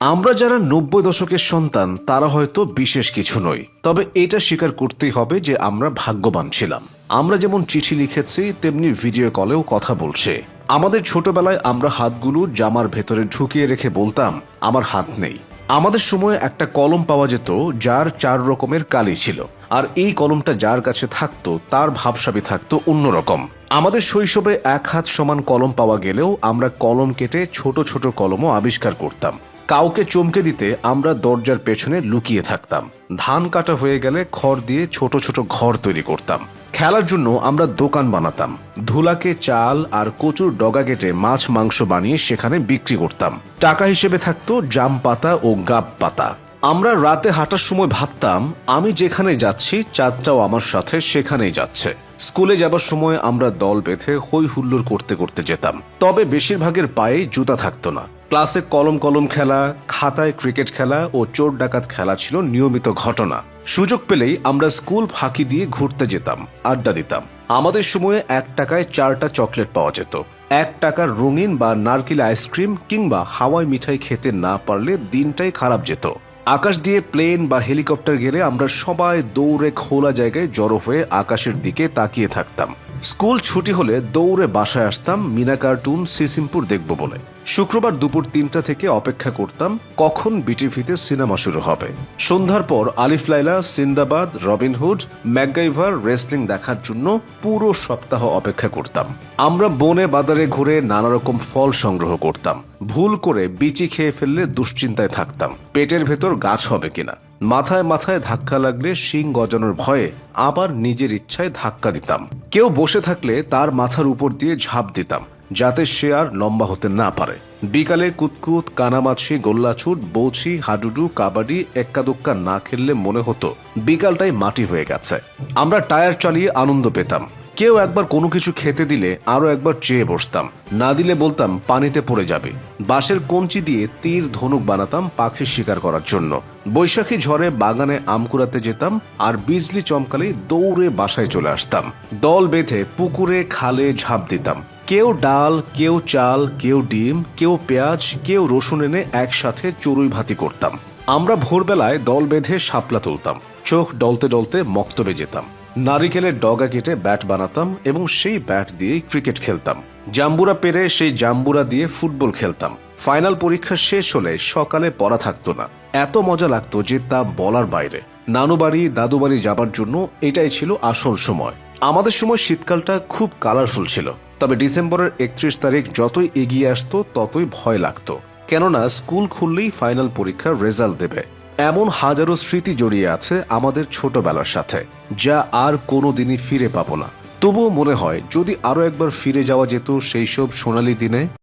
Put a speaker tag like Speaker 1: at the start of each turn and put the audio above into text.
Speaker 1: আমরা যারা ৯০ দশকের সন্তান তারা হয়তো বিশেষ কিছু নই, তবে এটা স্বীকার করতেই হবে যে আমরা ভাগ্যবান ছিলাম। আমরা যেমন চিঠি লিখেছি তেমনি ভিডিও কলেও কথা বলছে। আমাদের ছোটবেলায় আমরা হাতগুলো জামার ভেতরে ঢুকিয়ে রেখে বলতাম আমার হাত নেই। আমাদের সময়ে একটা কলম পাওয়া যেত যার ৪ রকমের কালি ছিল, আর এই কলমটা যার কাছে থাকতো তার ভাবসাবি থাকতো অন্যরকম। আমাদের শৈশবে ১ হাত সমান কলম পাওয়া গেলেও আমরা কলম কেটে ছোট ছোট কলমও আবিষ্কার করতাম। কাউকে চমকে দিতে আমরা দরজার পেছনে লুকিয়ে থাকতাম। ধান কাটা হয়ে গেলে খড় দিয়ে ছোট ছোট ঘর তৈরি করতাম। খেলার জন্য আমরা দোকান বানাতাম। ধুলাকে চাল আর কচুর ডগা কেটে মাছ মাংস বানিয়ে সেখানে বিক্রি করতাম। টাকা হিসেবে থাকতো জাম পাতা ও গাব পাতা। আমরা রাতে হাঁটার সময় ভাবতাম আমি যেখানে যাচ্ছি চাঁদটাও আমার সাথে সেখানেই যাচ্ছে। স্কুলে যাবার সময় আমরা দল বেঁধে হই হুল্লোড় করতে করতে যেতাম, তবে বেশিরভাগের পায়ে জুতা থাকতো না। ক্লাসে কলম কলম খেলা, খাতায় ক্রিকেট খেলা ও চোর ডাকাত খেলা ছিল নিয়মিত ঘটনা। সুযোগ পেলেই আমরা স্কুল ফাঁকি দিয়ে ঘুরতে যেতাম, আড্ডা দিতাম। আমাদের সময়ে ১ টাকায় 4টা চকলেট পাওয়া যেত। ১ টাকার রঙিন বা নারকেল আইসক্রিম কিংবা হাওয়াই মিঠাই খেতে না পারলে দিনটাই খারাপ যেত। আকাশ দিয়ে প্লেন বা হেলিকপ্টার গেলে আমরা সবাই দৌড়ে খোলা জায়গায় জড়ো হয়ে আকাশের দিকে তাকিয়ে থাকতাম। স্কুল ছুটি হলে দৌড়ে বাসায় আসতাম মিনা কার্টুন সিসিমপুর দেখব বলে। শুক্রবার দুপুর ৩টা থেকে অপেক্ষা করতাম কখন বিটিভিতে সিনেমা শুরু হবে। সন্ধ্যার পর আলিফ Laila, Sinbad, Robin Hood, MacGyver, wrestling দেখার জন্য পুরো সপ্তাহ অপেক্ষা করতাম। আমরা বনে বাজারে ঘুরে নানা রকম ফল সংগ্রহ করতাম। ভুল করে বিচি খেয়ে ফেললে দুশ্চিন্তায় থাকতাম পেটের ভেতর গাছ হবে কিনা। মাথায় মাথায় ধাক্কা লাগলে শিং গজানোর ভয়ে আবার নিজের ইচ্ছায় ধাক্কা দিতাম। কেউ বসে থাকলে তার মাথার উপর দিয়ে ঝাঁপ দিতাম যাতে সে আর লম্বা হতে না পারে। বিকালে কুতকুত, কানামাছি, গোল্লাছুট, বৌছি, হাডুডু, কাবাডি এক্কাদুক্কা না খেললে মনে হতো বিকালটাই মাটি হয়ে গেছে। আমরা টায়ার চালিয়ে আনন্দ পেতাম। কেউ একবার কোনো কিছু খেতে দিলে আরো একবার চেয়ে বসতাম, না দিলে বলতাম পানিতে পড়ে যাবে। বাঁশের কঞ্চি দিয়ে তীর ধনুক বানাতাম পাখি শিকার করার জন্য। বৈশাখী ঝড়ে বাগানে আম কুড়াতে যেতাম, আর বিজলি চমকালেই দৌড়ে বাসায় চলে আসতাম। দল বেঁধে পুকুরে খালে ঝাঁপ দিতাম। কেউ ডাল, কেউ চাল, কেউ ডিম, কেউ পেঁয়াজ, কেউ রসুন এনে একসাথে চড়ুই ভাতি করতাম। আমরা ভোরবেলায় দল বেঁধে শাপলা তুলতাম। চোখ ডলতে ডলতে মক্তবে যেতাম। নারিকেলের ডগা কেটে ব্যাট বানাতাম এবং সেই ব্যাট দিয়েই ক্রিকেট খেলতাম। জাম্বুরা পেরে সেই জাম্বুরা দিয়ে ফুটবল খেলতাম। ফাইনাল পরীক্ষা শেষ হলে সকালে পড়া থাকতো না। এত মজা লাগতো যে তা বলার বাইরে। নানু বাড়ি, দাদু বাড়ি যাবার জন্য এটাই ছিল আসল সময়। আমাদের সময় শীতকালটা খুব কালারফুল ছিল, তবে ডিসেম্বরের ৩১ তারিখ যতই এগিয়ে আসতো ততই ভয় লাগতো, কেননা স্কুল খুললেই ফাইনাল পরীক্ষার রেজাল্ট দেবে। এমন হাজারো স্মৃতি জড়িয়ে আছে আমাদের ছোটবেলার সাথে, যা আর কোনোদিনই ফিরে পাবো না। তবুও মনে হয় যদি আরো একবার ফিরে যাওয়া যেত সেই সব সোনালী দিনে।